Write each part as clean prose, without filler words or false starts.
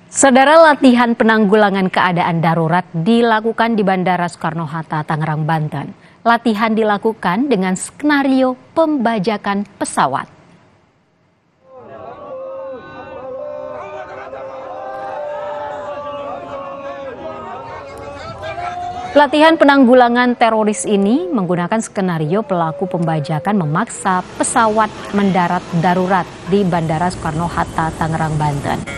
Saudara, latihan penanggulangan keadaan darurat dilakukan di Bandara Soekarno-Hatta, Tangerang, Banten. Latihan dilakukan dengan skenario pembajakan pesawat. Latihan penanggulangan teroris ini menggunakan skenario pelaku pembajakan memaksa pesawat mendarat darurat di Bandara Soekarno-Hatta, Tangerang, Banten.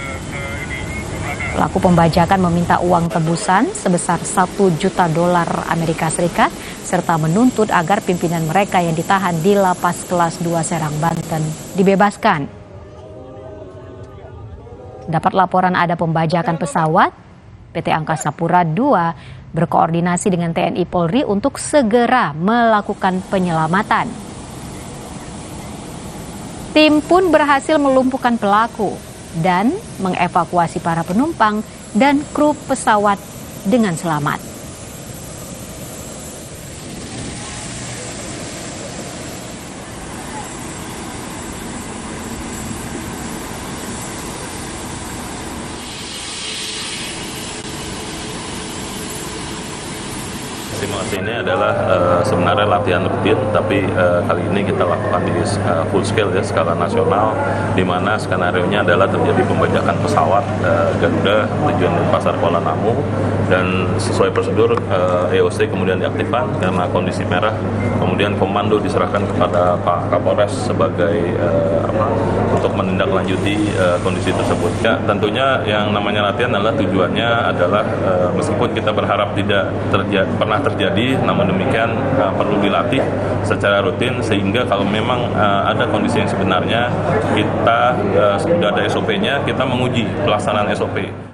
Pelaku pembajakan meminta uang tebusan sebesar $1 juta Amerika Serikat serta menuntut agar pimpinan mereka yang ditahan di Lapas Kelas 2 Serang, Banten dibebaskan. Dapat laporan ada pembajakan pesawat, PT Angkasa Pura II berkoordinasi dengan TNI Polri untuk segera melakukan penyelamatan. Tim pun berhasil melumpuhkan pelaku dan mengevakuasi para penumpang dan kru pesawat dengan selamat. Simulasi ini adalah sebenarnya latihan rutin, tapi kali ini kita lakukan di full scale ya, skala nasional, di mana skenario-nya adalah terjadi pembajakan pesawat Garuda tujuan Denpasar Kuala Namu, dan sesuai prosedur EOC kemudian diaktifkan karena kondisi merah, kemudian komando diserahkan kepada Pak Kapolres sebagai untuk menindaklanjuti kondisi tersebut. Ya, tentunya yang namanya latihan adalah tujuannya adalah meskipun kita berharap tidak pernah terjadi, namun demikian perlu dilatih secara rutin sehingga kalau memang ada kondisi yang sebenarnya kita sudah ada SOP-nya, kita menguji pelaksanaan SOP.